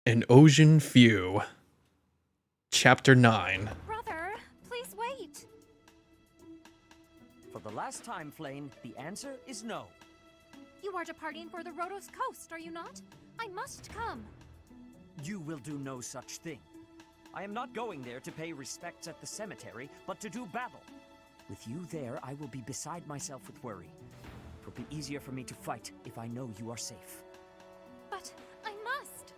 An Ocean Few. Chapter 9. Brother, please wait. For the last time, Flame, the answer is no. You are departing for the Rhodos coast, are you not? I must come. You will do no such thing. I am not going there to pay respects at the cemetery, but to do battle. With you there, I will be beside myself with worry. It will be easier for me to fight if I know you are safe. But I must.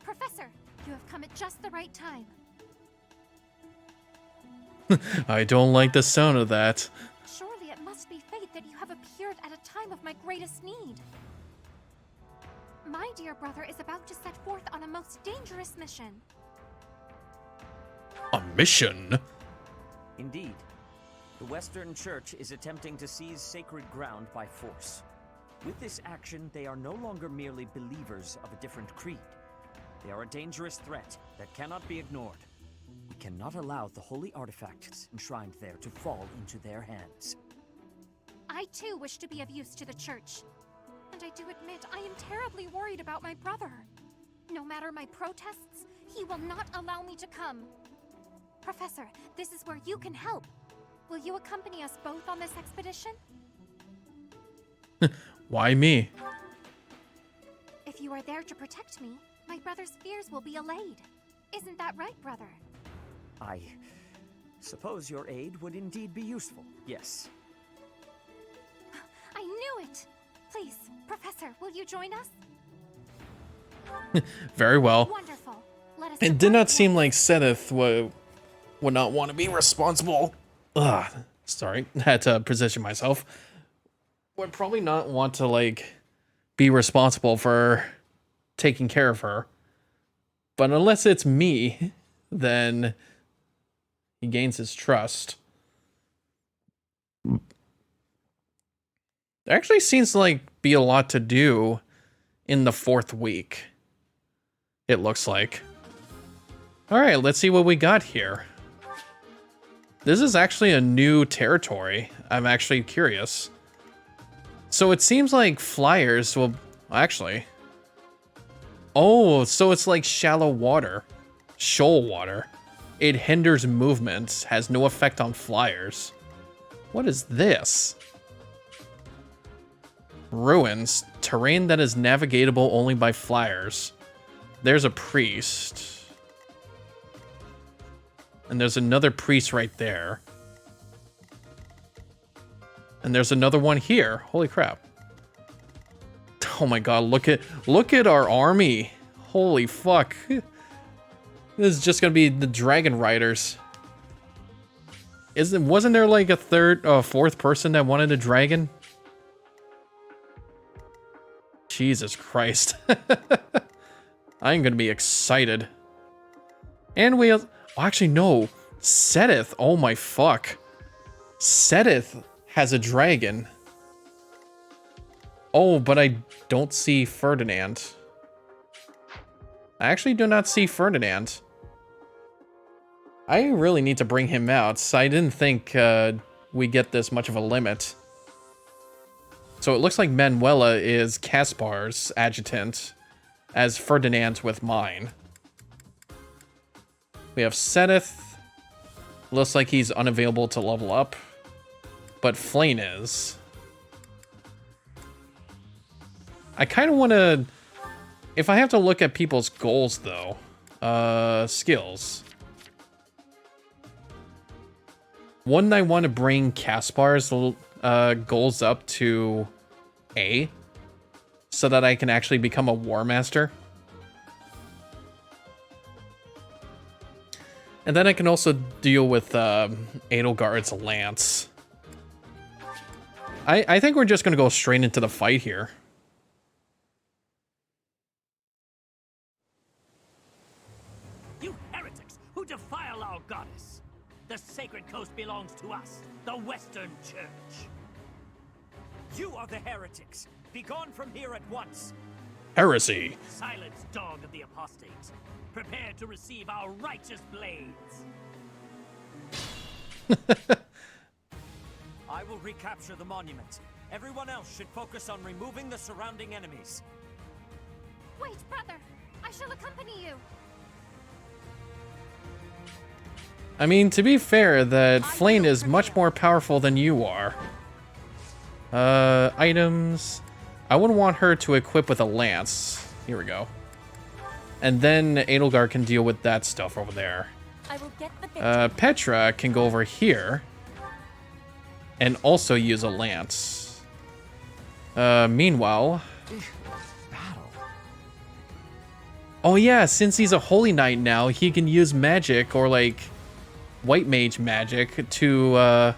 Professor, you have come at just the right time. I don't like the sound of that. Surely it must be fate that you have appeared at a time of my greatest need. My dear brother is about to set forth on a most dangerous mission. A mission? Indeed. The Western Church is attempting to seize sacred ground by force. With this action, they are no longer merely believers of a different creed. They are a dangerous threat that cannot be ignored. We cannot allow the holy artifacts enshrined there to fall into their hands. I too wish to be of use to the church. And I do admit I am terribly worried about my brother. No matter my protests, he will not allow me to come. Professor, this is where you can help. Will you accompany us both on this expedition? Why me? If you are there to protect me, my brother's fears will be allayed. Isn't that right, brother? I suppose your aid would indeed be useful, yes. I knew it! Please, Professor, will you join us? Very well. Wonderful. Let us It did not seem like Seth would not want to be responsible. Ugh, sorry, had to position myself. Would probably not want to, like, be responsible for taking care of her. But unless it's me, then he gains his trust. There actually seems to, like, be a lot to do in the 4th week. It looks like. Alright, let's see what we got here. This is actually a new territory. I'm actually curious. So it seems like flyers will... Actually... Oh, so it's like shallow water. Shoal water. It hinders movement, has no effect on flyers. What is this? Ruins. Terrain that is navigatable only by flyers. There's a priest. And there's another priest right there. And there's another one here. Holy crap. Oh my god, look at our army. Holy fuck. This is just gonna be the dragon riders. Wasn't there like a fourth person that wanted a dragon? Jesus Christ. I'm gonna be excited. And we have... Oh, actually, no. Sedith. Oh my fuck. Sedith has a dragon. Oh, but I don't see Ferdinand. I actually do not see Ferdinand. I really need to bring him out. So I didn't think we get this much of a limit. So it looks like Manuela is Caspar's adjutant, as Ferdinand's with mine. We have Sedith. Looks like he's unavailable to level up. But Flane is. I kind of want to... If I have to look at people's goals, though. Skills. Wouldn't I want to bring Caspar's goals up to A? So that I can actually become a War Master? And then I can also deal with Edelgard's Lance. I think we're just going to go straight into the fight here. You heretics who defile our goddess! The sacred coast belongs to us, the Western Church. You are the heretics. Be gone from here at once. Heresy. Silence, dog of the apostates. Prepare to receive our righteous blades. I will recapture the monument. Everyone else should focus on removing the surrounding enemies. Wait, brother! I shall accompany you! I mean, to be fair, that Flame is much more powerful than you are. Items. I wouldn't want her to equip with a lance. Here we go. And then Edelgard can deal with that stuff over there. I will get the Petra can go over here and also use a lance. Meanwhile... Oh yeah, since he's a Holy Knight now, he can use magic or like white mage magic to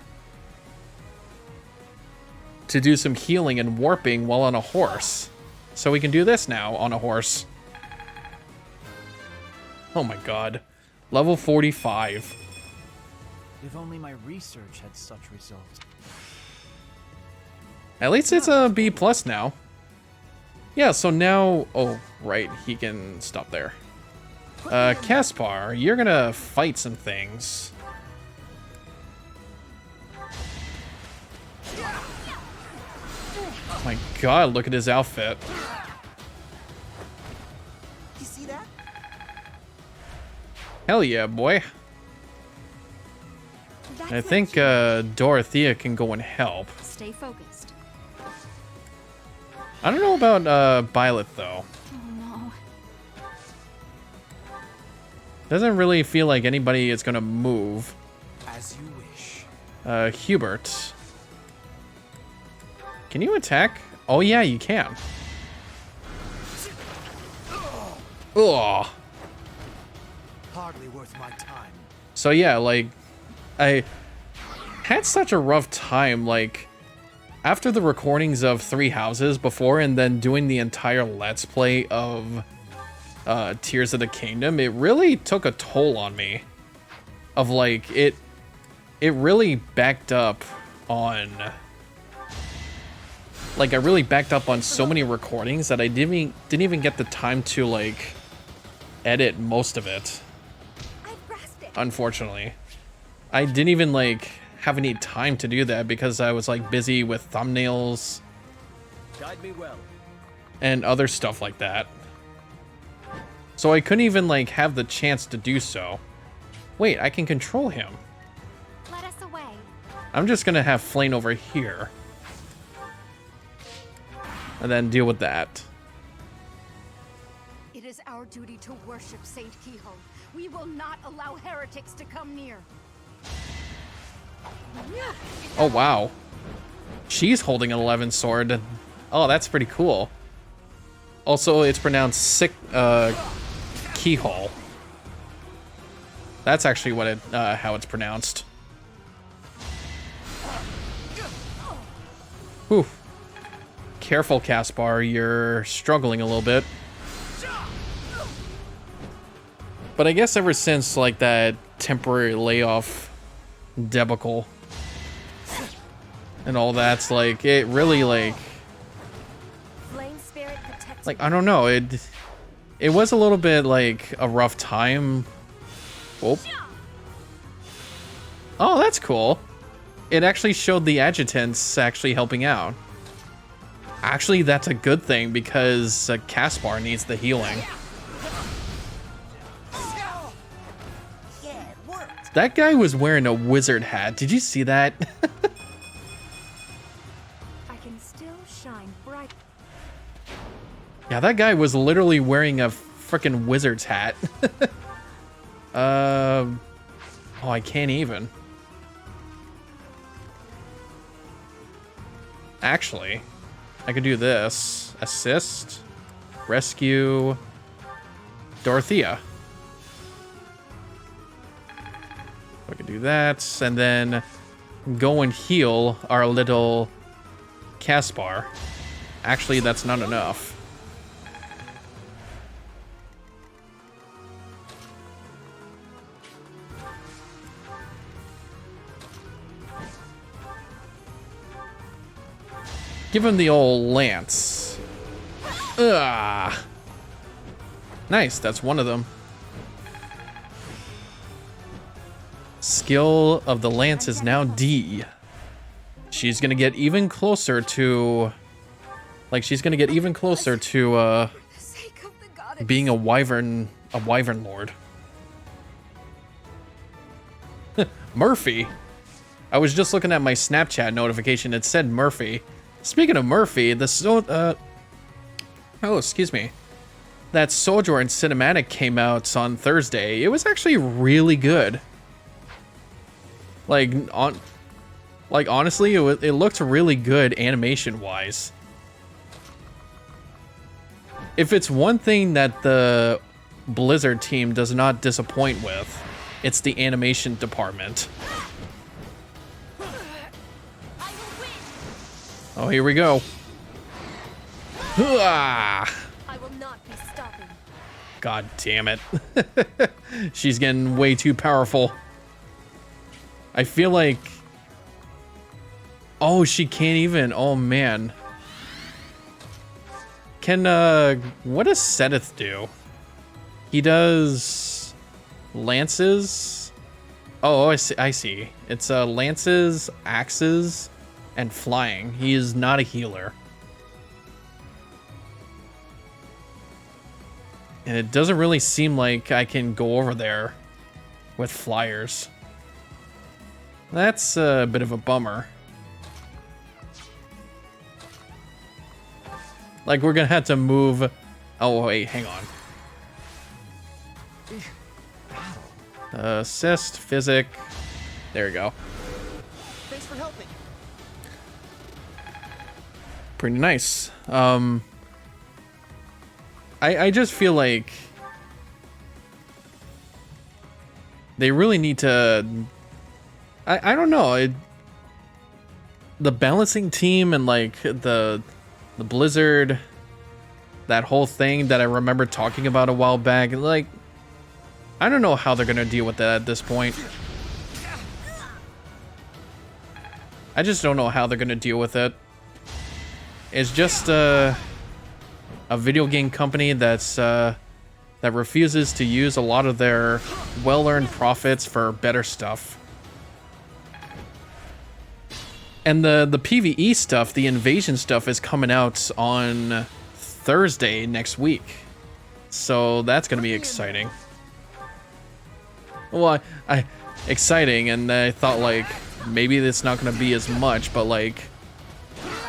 do some healing and warping while on a horse. So we can do this now on a horse. Oh my god. Level 45. If only my research had such results. At least it's a B+ now. Yeah, so now... Oh, right. He can stop there. Caspar, you're gonna fight some things. Oh my god, look at his outfit. You see that? Hell yeah, boy. I think Dorothea can go and help. Stay focused. I don't know about Violet, though. Oh no. Doesn't really feel like anybody is gonna move. As you wish. Hubert. Can you attack? Oh yeah, you can. Ugh. Hardly worth my time. So yeah, like, I had such a rough time, like, after the recordings of Three Houses before and then doing the entire Let's Play of Tears of the Kingdom, it really took a toll on me. Of like, it really backed up on... Like, I really backed up on so many recordings that I didn't even get the time to, like, edit most of it. Unfortunately. I didn't even, like, have any time to do that because I was, like, busy with thumbnails Guide me well. and other stuff like that. So I couldn't even, like, have the chance to do so. Wait, I can control him. Let us away. I'm just gonna have Flame over here. And then deal with that. It is our duty to worship Saint Kehoe. We will not allow heretics to come near. Oh, wow. She's holding an 11 sword. Oh, that's pretty cool. Also, it's pronounced keyhole. That's actually what it, how it's pronounced. Whew. Careful, Caspar. You're struggling a little bit. But I guess ever since, like, that temporary layoff debacle and all that's, like, it really, like, Flame spirit protects like, I don't know, it was a little bit, like, a rough time. Oh. Oh, that's cool. It actually showed the adjutants actually helping out. Actually, that's a good thing because Caspar needs the healing. That guy was wearing a wizard hat. Did you see that? I can still shine bright. Yeah, that guy was literally wearing a freaking wizard's hat. Oh, I can't even. Actually, I could do this. Assist. Rescue. Dorothea. I could do that, and then go and heal our little Caspar. Actually, that's not enough. Give him the old lance. Ugh. Nice, that's one of them. Skill of the lance is now D. she's gonna get even closer to, like, she's gonna get even closer to For the sake of the goddess. being a wyvern lord. Murphy. I was just looking at my Snapchat notification. It said Murphy. Speaking of Murphy, oh, excuse me. That Sojourn cinematic came out on Thursday. It was actually really good. Like honestly, it looked really good animation-wise. If it's one thing that the Blizzard team does not disappoint with, it's the animation department. Oh, here we go. I will not be stopping. God damn it. She's getting way too powerful. I feel like... Oh, she can't even... Oh, man. Can, what does Seteth do? He does... Lances? Oh, I see. It's, lances, axes, and flying. He is not a healer. And it doesn't really seem like I can go over there with flyers. That's a bit of a bummer. Like, we're gonna have to move... Oh, wait, hang on. Assist, physic. There we go. Thanks for helping. Pretty nice. I just feel like they really need to... I don't know. The balancing team and like the Blizzard, that whole thing that I remember talking about a while back, like, I don't know how they're gonna deal with that at this point. I just don't know how they're gonna deal with it. It's just a video game company that's that refuses to use a lot of their well-earned profits for better stuff. And the PvE stuff, the invasion stuff, is coming out on Thursday next week. So that's gonna be exciting. Well, exciting, and I thought like maybe it's not gonna be as much, but like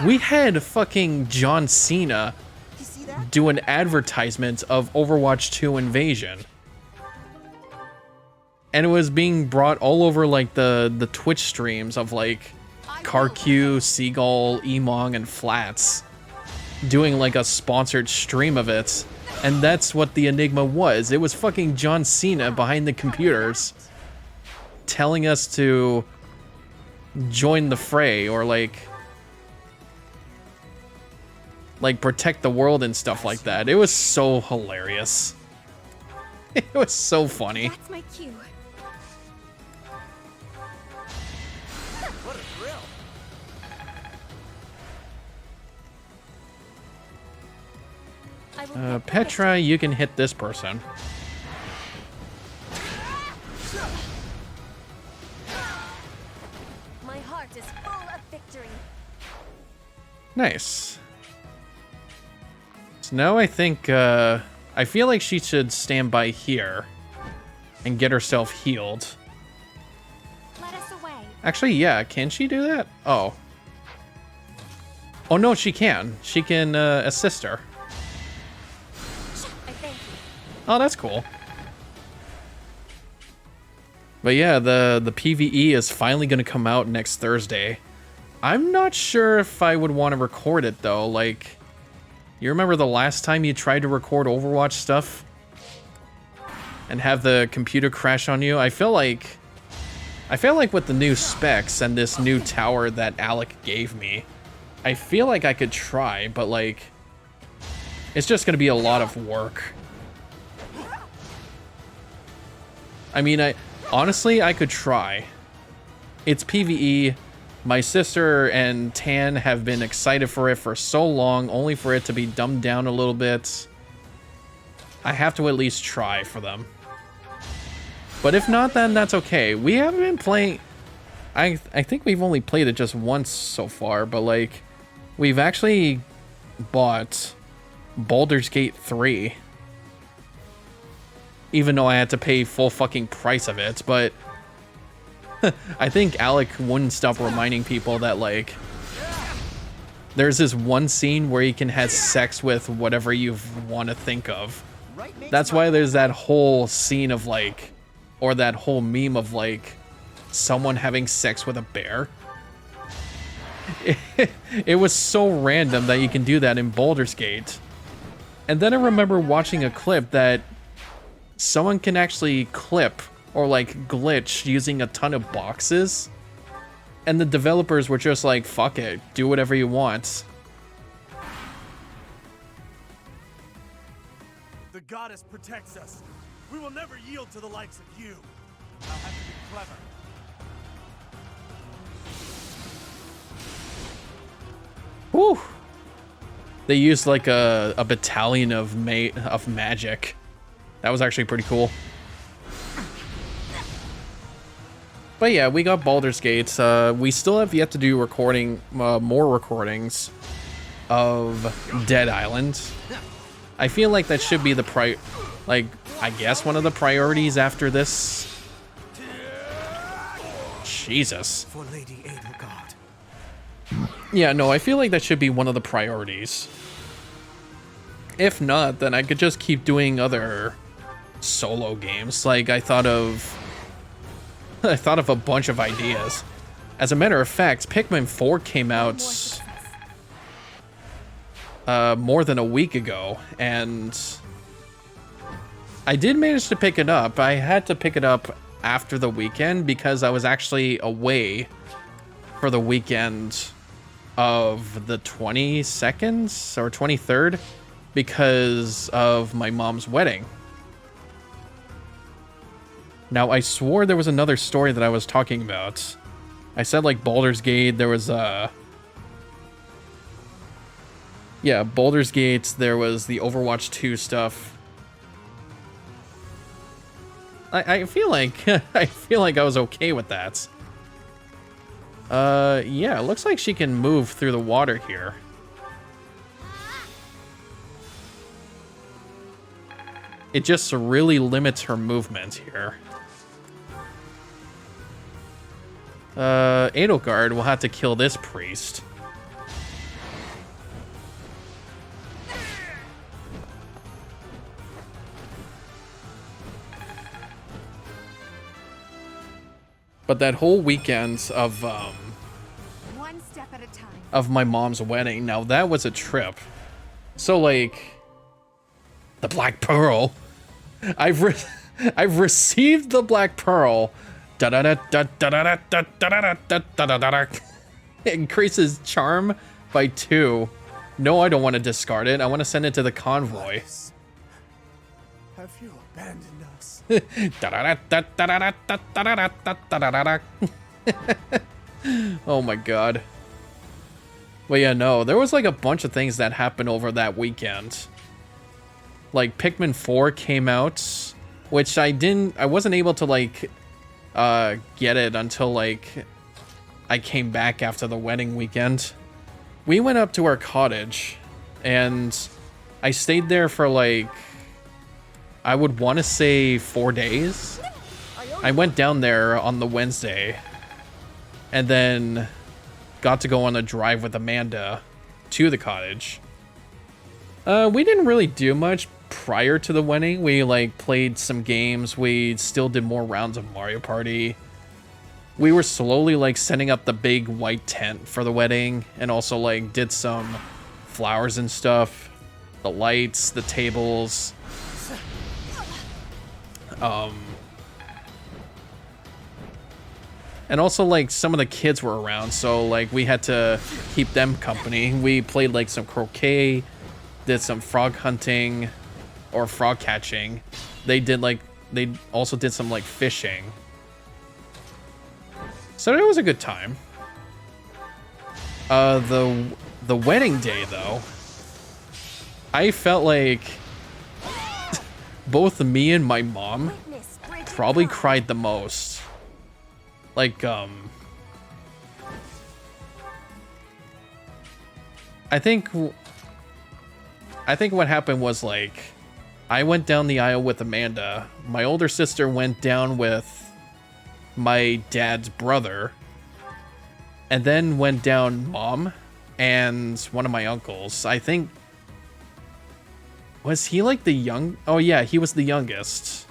we had fucking John Cena do an advertisement of Overwatch 2 Invasion. And it was being brought all over like the Twitch streams of like CarQ, Seagull, Emong, and Flats doing like a sponsored stream of it. And that's what the Enigma was. It was fucking John Cena behind the computers telling us to join the fray or like protect the world and stuff like that. It was so hilarious. It was so funny. That's my cue. What a thrill. I will get Petra, you can hit this person. my heart is full of victory. Nice. So now I think, I feel like she should stand by here and get herself healed. Let us away. Actually, yeah, can she do that? Oh. Oh no, she can. She can, assist her. I thank you. Oh, that's cool. But yeah, the PvE is finally going to come out next Thursday. I'm not sure if I would want to record it, though. Like, you remember the last time you tried to record Overwatch stuff? And have the computer crash on you? I feel like with the new specs and this new tower that Alec gave me, I feel like I could try, but like, it's just going to be a lot of work. I mean, honestly, I could try. It's PvE. My sister and Tan have been excited for it for so long, only for it to be dumbed down a little bit. I have to at least try for them. But if not, then that's okay. We haven't been playing... I think we've only played it just once so far, but like we've actually bought Baldur's Gate 3. Even though I had to pay full fucking price of it, but I think Alec wouldn't stop reminding people that like there's this one scene where you can have sex with whatever you want to think of. That's why there's that whole scene of like, or that whole meme of like someone having sex with a bear. It was so random that you can do that in Baldur's Gate. And then I remember watching a clip that someone can actually clip or like glitch using a ton of boxes. And the developers were just like, fuck it, do whatever you want. The goddess protects us. We will never yield to the likes of you. I'll have to be clever. Whew. They used like a battalion of magic. That was actually pretty cool. But yeah, we got Baldur's Gate. We still have yet to do more recordings of Dead Island. I feel like that should be the I guess one of the priorities after this. Jesus. For Lady Edelgard. Yeah, no, I feel like that should be one of the priorities. If not, then I could just keep doing other solo games. Like I thought of a bunch of ideas. As a matter of fact, Pikmin 4 came out more than a week ago, and I did manage to pick it up. I had to pick it up after the weekend because I was actually away for the weekend of the 22nd or 23rd because of my mom's wedding. Now, I swore there was another story that I was talking about. I said, like, Baldur's Gate, there was, yeah, Baldur's Gate, there was the Overwatch 2 stuff. I feel like, I feel like I was okay with that. Yeah, it looks like she can move through the water here. It just really limits her movement here. Edelgard will have to kill this priest. But that whole weekend of One step at a time. of my mom's wedding, now that was a trip. So like the Black Pearl, I've received the Black Pearl. It increases charm by 2. No, I don't want to discard it. I want to send it to the convoy. Have you abandoned us? Oh my god. Well, yeah, no, there was like a bunch of things that happened over that weekend. Like Pikmin 4 came out, which I wasn't able to like get it until like I came back after the wedding weekend. We went up to our cottage and I stayed there for like, I would want to say 4 days. I went down there on the Wednesday and then got to go on a drive with Amanda to the cottage. We didn't really do much prior to the wedding. We like played some games. We still did more rounds of Mario Party. We were slowly like setting up the big white tent for the wedding and also like did some flowers and stuff, the lights, the tables. And also like some of the kids were around, so like we had to keep them company. We played like some croquet, did some frog hunting or frog catching. They also did some like fishing. So it was a good time. The wedding day though, I felt like both me and my mom probably cried the most. Like, I think what happened was, like, I went down the aisle with Amanda. My older sister went down with my dad's brother. And then went down Mom and one of my uncles. I think... Was he, like, the young... Oh, yeah, he was the youngest.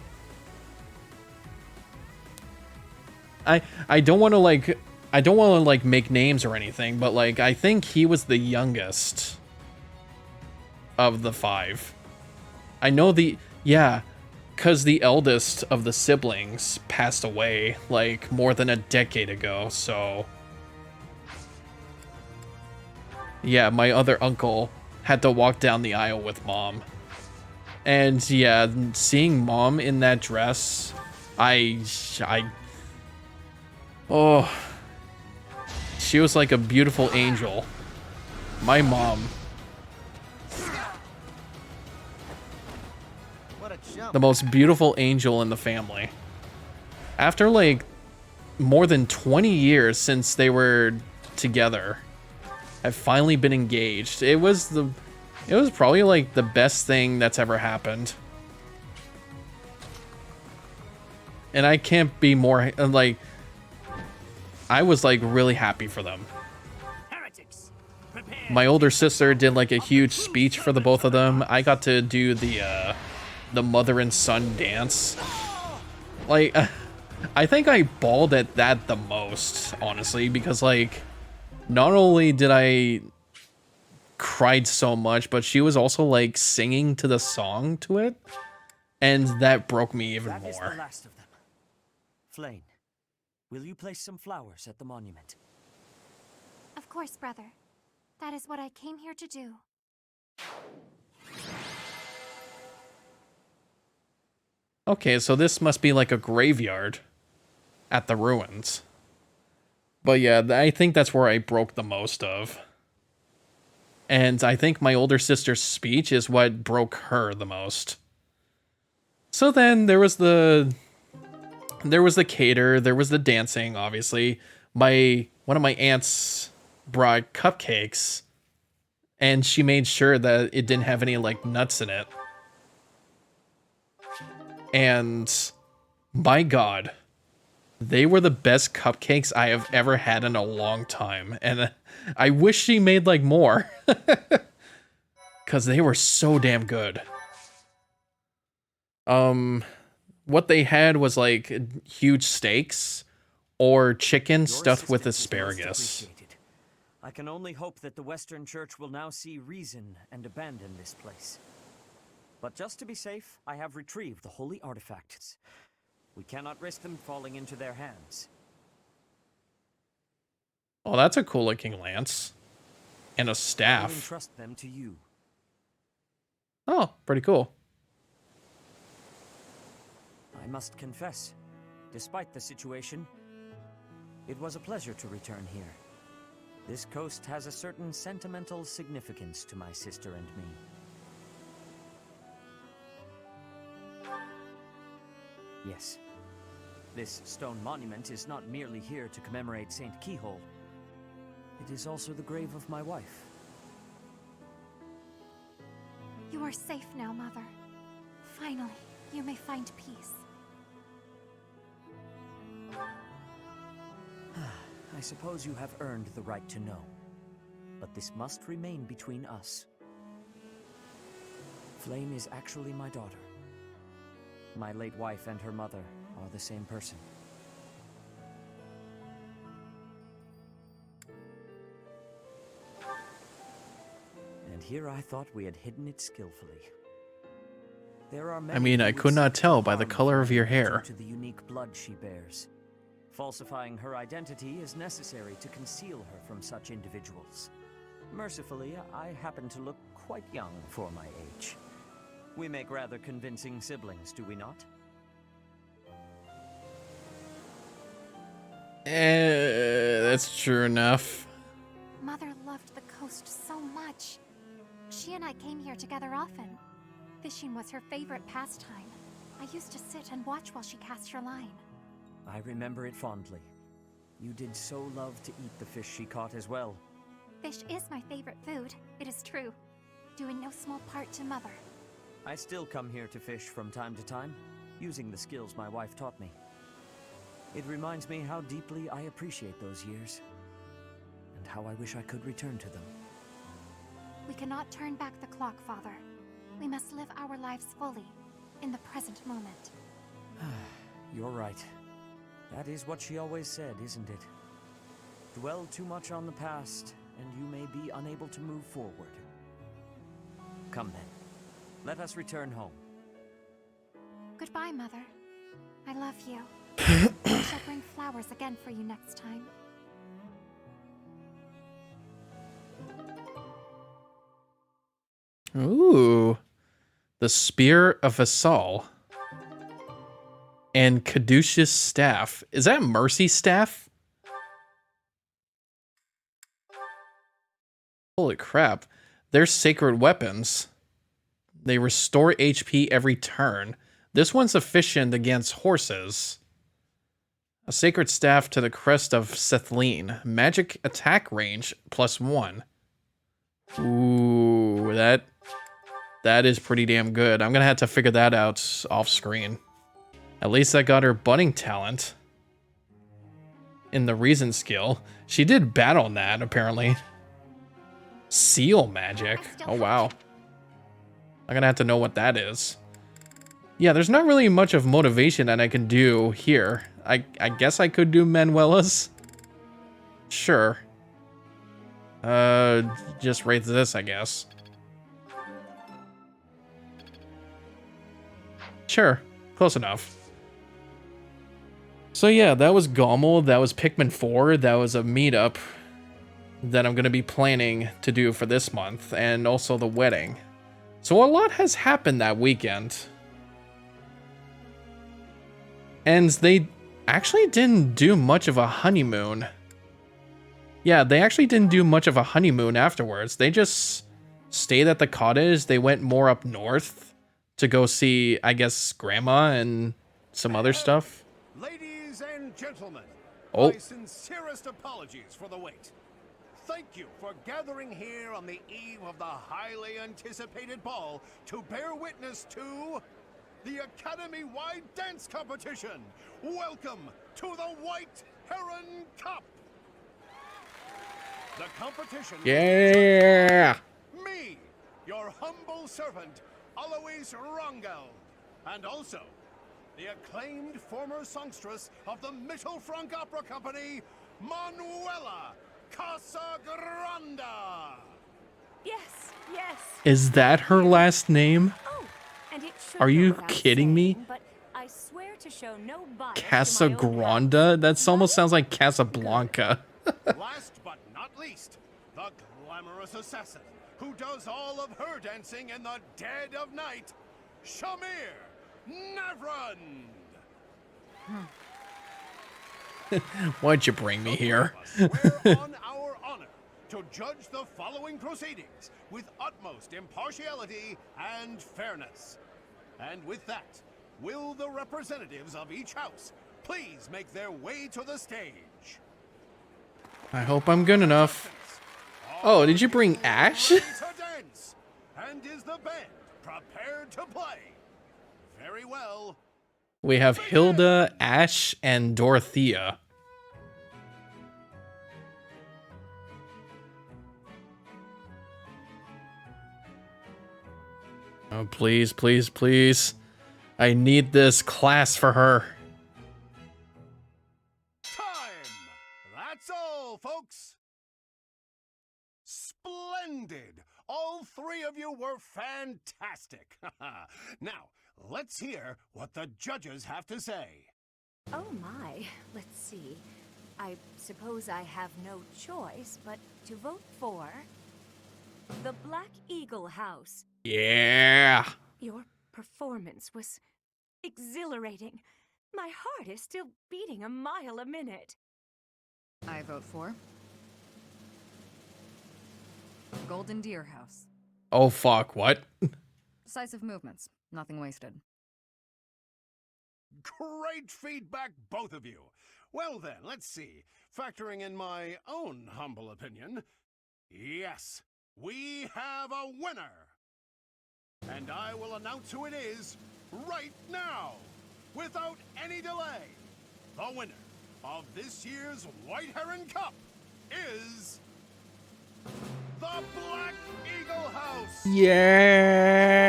I don't want to, like... I don't want to, like, make names or anything, but, like, I think he was the youngest of the 5. I know the... Yeah, because the eldest of the siblings passed away, like, more than a decade ago, so... Yeah, my other uncle had to walk down the aisle with Mom. And, yeah, seeing Mom in that dress, oh... She was like a beautiful angel. My mom. The most beautiful angel in the family. After like more than 20 years since they were together, I've finally been engaged. It was probably like the best thing that's ever happened. And I can't be more like, I was like really happy for them. Heretics, My older sister did like a huge speech for the both of them. I got to do the mother and son dance. Like, I think I bawled at that the most, honestly, because like, not only did I cried so much, but she was also like singing to the song to it, and that broke me even That is more. the last of them. Flame, will you place some flowers at the monument? Of course, brother. That is what I came here to do. Okay, so this must be like a graveyard at the ruins. But yeah, I think that's where I broke the most of. And I think my older sister's speech is what broke her the most. So then there was the cater, there was the dancing, obviously. One of my aunts brought cupcakes, and she made sure that it didn't have any like nuts in it. And my God, they were the best cupcakes I have ever had in a long time. And I wish she made like more, because they were so damn good. What they had was like huge steaks or chicken stuffed with asparagus. I can only hope that the Western Church will now see reason and abandon this place. But just to be safe, I have retrieved the holy artifacts. We cannot risk them falling into their hands. Oh, that's a cool looking lance. And a I staff. entrust them to you. Oh, pretty cool. I must confess, despite the situation, it was a pleasure to return here. This coast has a certain sentimental significance to my sister and me. Yes, this stone monument is not merely here to commemorate Saint Keyhole. It is also the grave of my wife. You are safe now, Mother. Finally, you may find peace. I suppose you have earned the right to know, but this must remain between us. Flame is actually my daughter. My late wife and her mother are the same person. And here I thought we had hidden it skillfully. There are many I mean, who I would could not seek tell to by the harm color of your Flame hair. due to the unique blood she bears. Falsifying her identity is necessary to conceal her from such individuals. Mercifully, I happen to look quite young for my age. We make rather convincing siblings, do we not? That's true enough. Mother loved the coast so much. She and I came here together often. Fishing was her favorite pastime. I used to sit and watch while she cast her line. I remember it fondly. You did so love to eat the fish she caught as well. Fish is my favorite food, it is true, due in no small part to Mother. I still come here to fish from time to time, using the skills my wife taught me. It reminds me how deeply I appreciate those years, and how I wish I could return to them. We cannot turn back the clock, Father. We must live our lives fully, in the present moment. You're right. That is what she always said, isn't it? Dwell too much on the past, and you may be unable to move forward. Come then. Let us return home. Goodbye, Mother. I love you. I shall bring flowers again for you next time. Ooh. The Spear of Asal. And Caduceus Staff. Is that Mercy Staff? Holy crap. They're sacred weapons. They restore HP every turn. This one's efficient against horses. A sacred staff to the crest of Sethleen. Magic attack range +1. Ooh, that is pretty damn good. I'm gonna have to figure that out off screen. At least I got her budding talent. In the reason skill. She did battle that, apparently. Seal magic. Oh, wow. I'm gonna have to know what that is. Yeah, there's not really much of motivation that I can do here. I guess I could do Manuela's. Sure. Just rate this, I guess. Sure. Close enough. So yeah, that was Gommel, that was Pikmin 4, that was a meetup that I'm going to be planning to do for this month, and also the wedding. So a lot has happened that weekend. And they actually didn't do much of a honeymoon. Yeah, they actually didn't do much of a honeymoon afterwards. They just stayed at the cottage. They went more up north to go see, I guess, Grandma and some other stuff. Ladies and gentlemen, Oh. my sincerest apologies for the wait. Thank you for gathering here on the eve of the highly anticipated ball to bear witness to the Academy-wide dance competition. Welcome to the White Heron Cup. The competition. Yeah. Me, your humble servant, Alois Rangel, and also the acclaimed former songstress of the Mittelfrank Opera Company, Manuela Casagranda. Yes, yes. Is that her last name? Oh, and it should Are go you without kidding me? saying, but I swear to show no bias to my own Casagranda? That almost sounds like Casablanca. Last but not least, the glamorous assassin who does all of her dancing in the dead of night, Shamir Navrand. Why'd you bring me here? Swear on our honor to judge the following proceedings with utmost impartiality and fairness. And with that, will the representatives of each house please make their way to the stage? I hope I'm good enough. Oh, did you bring Ash? Ready to dance? And is the band prepared to play? Very well. We have Hilda, Ash, and Dorothea. Oh, please, please, please. I need this class for her. Time! That's all, folks. Splendid! All three of you were fantastic. Now, let's hear what the judges have to say. Oh my, let's see. I suppose I have no choice but to vote for the Black Eagle House. Yeah. Your performance was exhilarating. My heart is still beating a mile a minute. I vote for Golden Deer House. Oh, fuck. What? Decisive movements. Nothing wasted. Great feedback, both of you. Well then, let's see. Factoring in my own humble opinion, Yes, we have a winner! And I will announce who it is right now, without any delay. The winner of this year's White Heron Cup is the Black Eagle House! Yeah!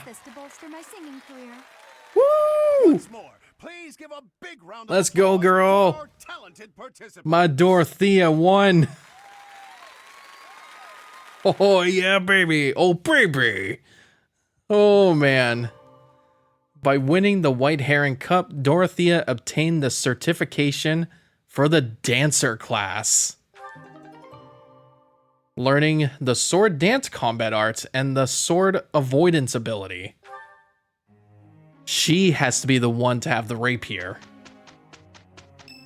I use this to bolster my singing career. Woo! Once more, please give a big round of Let's go, applause girl. for our talented participants. My Dorothea won. Oh, yeah, baby. Oh, baby. Oh, man. By winning the White Heron Cup, Dorothea obtained the certification for the dancer class, learning the sword dance combat art and the sword avoidance ability. She has to be the one to have the rapier.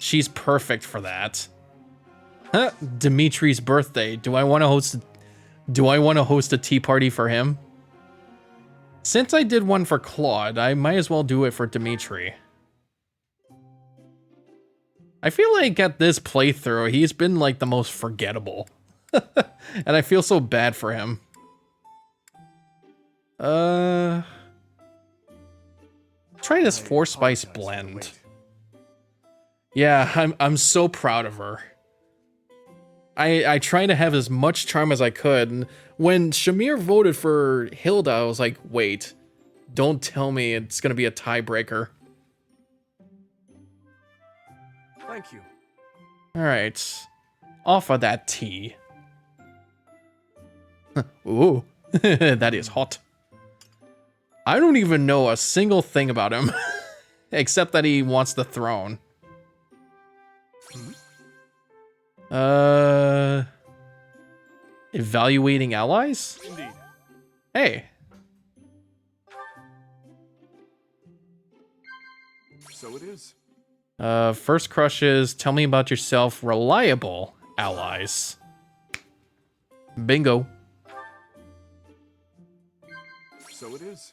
She's perfect for that. Huh, Dimitri's birthday. Do I want to host a tea party for him? Since I did one for Claude, I might as well do it for Dimitri. I feel like at this playthrough, he's been like the most forgettable. And I feel so bad for him. Try this 4-spice blend. Yeah, I'm so proud of her. I tried to have as much charm as I could, and when Shamir voted for Hilda, I was like, wait, don't tell me it's gonna be a tiebreaker. Thank you. Alright. Off of that tea. Ooh, that is hot. I don't even know a single thing about him, except that he wants the throne. Evaluating allies? Indeed. Hey. So it is. First crushes, tell me about yourself, reliable allies. Bingo. So it is.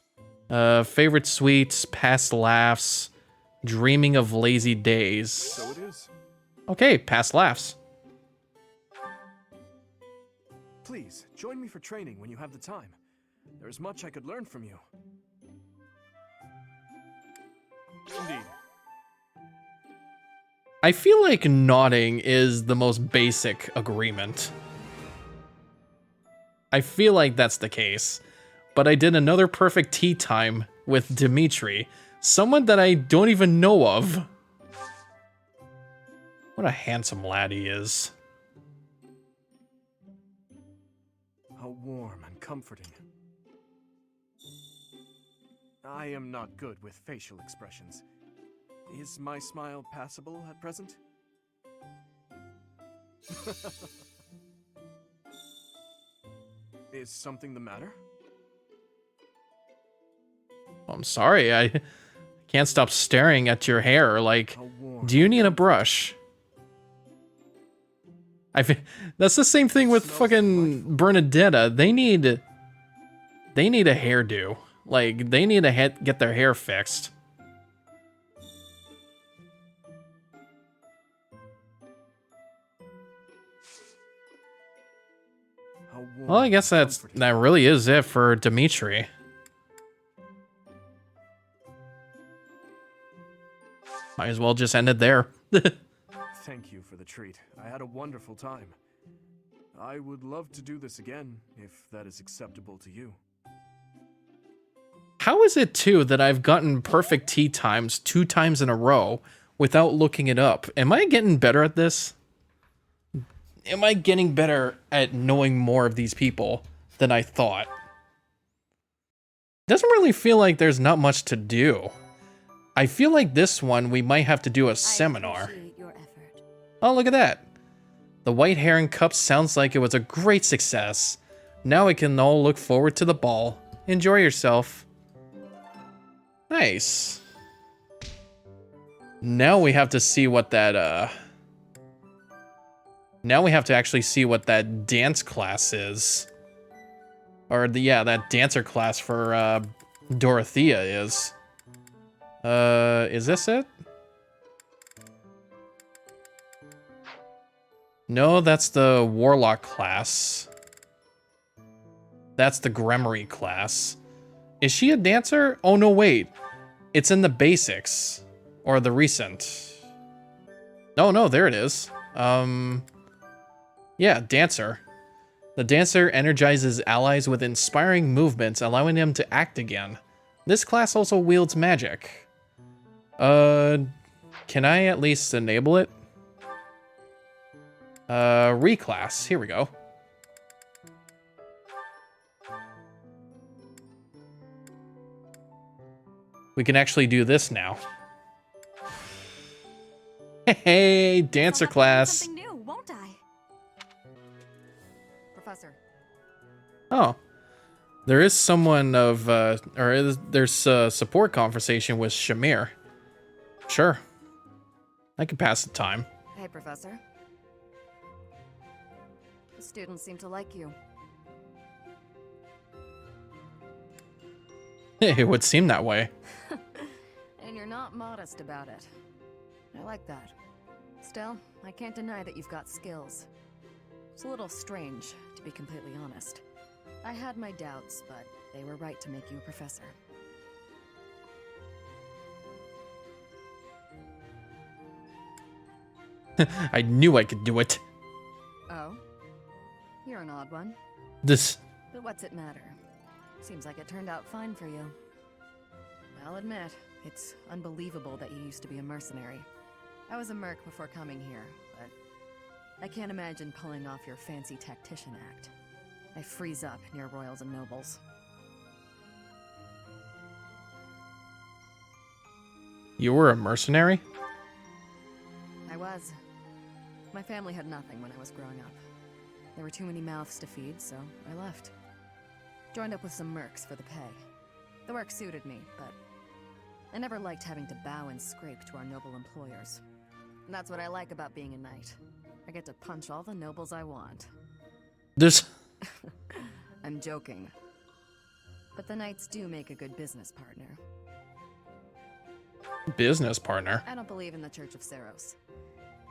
Favorite sweets, past laughs, dreaming of lazy days. So it is. Okay, past laughs. Please, join me for training when you have the time. There is much I could learn from you. Indeed. I feel like nodding is the most basic agreement. I feel like that's the case. But I did another perfect tea time with Dimitri, someone that I don't even know of. What a handsome lad he is. How warm and comforting. I am not good with facial expressions. Is my smile passable at present? Is something the matter? I'm sorry, I can't stop staring at your hair. Like, How warm. do you need a brush? That's the same thing with fucking Bernadetta. They need a hairdo. Like, they need to get their hair fixed. How warm Well, I guess and that comforting. really is it for Dimitri. Might as well just end it there. Thank you for the treat. I had a wonderful time. I would love to do this again, if that is acceptable to you. How is it, too, that I've gotten perfect tea times 2 times in a row without looking it up? Am I getting better at this? Am I getting better at knowing more of these people than I thought? Doesn't really feel like there's not much to do. I feel like this one we might have to do a seminar. I appreciate your effort. Oh, look at that. The White Heron Cup sounds like it was a great success. Now we can all look forward to the ball. Enjoy yourself. Nice. Now we have to see what that, Now we have to actually see what that dance class is. Or, that dancer class for, Dorothea is. Is this it? No, that's the Warlock class. That's the Gremory class. Is she a dancer? Oh, no, wait. It's in the basics. Or the recent. Oh, no, there it is. Yeah, dancer. The dancer energizes allies with inspiring movements, allowing them to act again. This class also wields magic. Can I at least enable it? Reclass. Here we go. We can actually do this now. Hey, dancer class. Something new, won't I? Professor. Oh. There is someone of, there's a support conversation with Shamir. Sure. I can pass the time. Hey, Professor. The students seem to like you. It would seem that way. And you're not modest about it. I like that. Still, I can't deny that you've got skills. It's a little strange, to be completely honest. I had my doubts, but they were right to make you a professor. I knew I could do it. Oh? You're an odd one. This... But what's it matter? Seems like it turned out fine for you. I'll admit, it's unbelievable that you used to be a mercenary. I was a merc before coming here, but I can't imagine pulling off your fancy tactician act. I freeze up near royals and nobles. You were a mercenary? I was. My family had nothing when I was growing up. There were too many mouths to feed, so I left. Joined up with some mercs for the pay. The work suited me, but I never liked having to bow and scrape to our noble employers. And that's what I like about being a knight. I get to punch all the nobles I want. This... I'm joking. But the knights do make a good business partner. Business partner? I don't believe in the Church of Saros.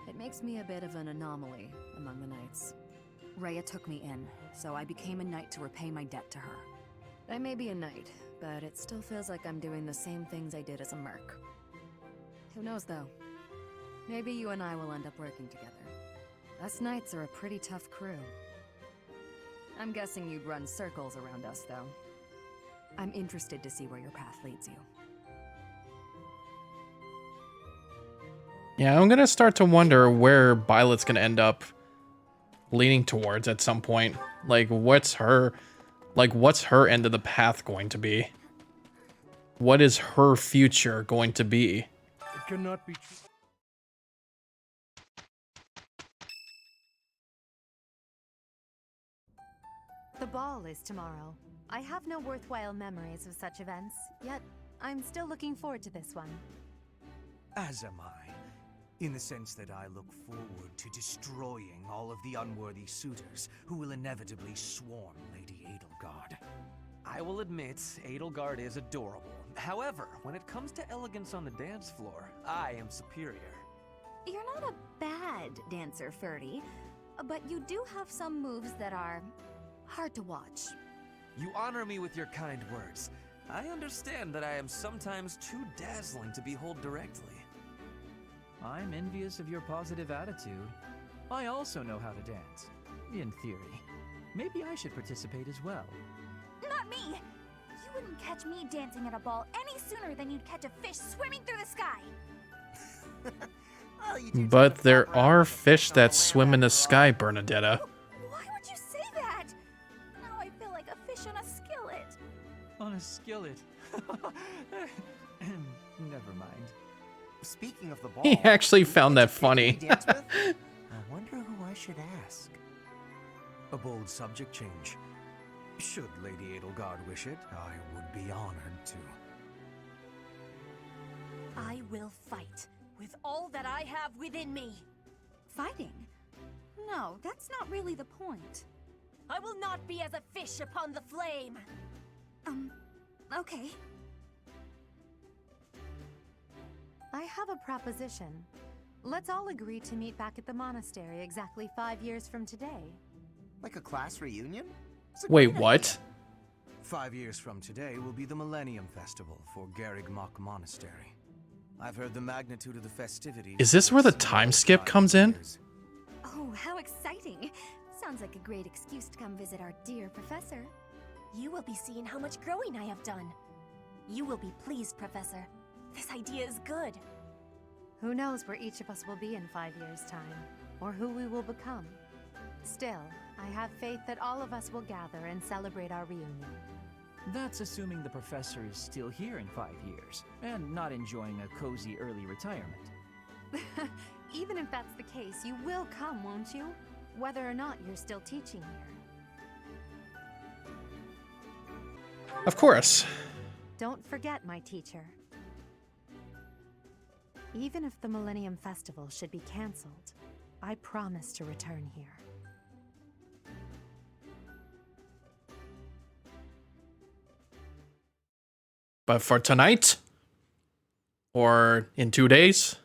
It makes me a bit of an anomaly among the knights. Rhea took me in, so I became a knight to repay my debt to her. I may be a knight, but it still feels like I'm doing the same things I did as a merc. Who knows, though? Maybe you and I will end up working together. Us knights are a pretty tough crew. I'm guessing you'd run circles around us, though. I'm interested to see where your path leads you. Yeah, I'm gonna start to wonder where Violet's gonna end up leaning towards at some point. Like, what's her end of the path going to be? What is her future going to be? It cannot be true. The ball is tomorrow. I have no worthwhile memories of such events, yet I'm still looking forward to this one. As am I, in the sense that I look forward to destroying all of the unworthy suitors who will inevitably swarm Lady Edelgard. I will admit, Edelgard is adorable. However, when it comes to elegance on the dance floor, I am superior. You're not a bad dancer, Ferdy, but you do have some moves that are hard to watch. You honor me with your kind words. I understand that I am sometimes too dazzling to behold directly. I'm envious of your positive attitude. I also know how to dance, in theory. Maybe I should participate as well. Not me! You wouldn't catch me dancing at a ball any sooner than you'd catch a fish swimming through the sky! But there are fish that swim in the sky, Bernadetta. Why would you say that? Now I feel like a fish on a skillet. On a skillet. Never mind. Speaking of the ball, He actually found that funny. I wonder who I should ask. A bold subject change. Should Lady Edelgard wish it, I would be honored to. I will fight with all that I have within me. Fighting? No, that's not really the point. I will not be as a fish upon the flame. Okay. I have a proposition. Let's all agree to meet back at the monastery exactly 5 years from today. Like a class reunion? Wait, what? 5 years from today will be the Millennium Festival for Garrigmok Monastery. I've heard the magnitude of the festivities. Is this where the time skip comes in? Oh, how exciting! Sounds like a great excuse to come visit our dear professor. You will be seeing how much growing I have done. You will be pleased, Professor. This idea is good. Who knows where each of us will be in 5 years' time, or who we will become. Still, I have faith that all of us will gather and celebrate our reunion. That's assuming the professor is still here in 5 years, and not enjoying a cozy early retirement. Even if that's the case, you will come, won't you? Whether or not you're still teaching here. Of course. Don't forget, my teacher. Even if the Millennium Festival should be cancelled, I promise to return here. But for tonight? Or in 2 days?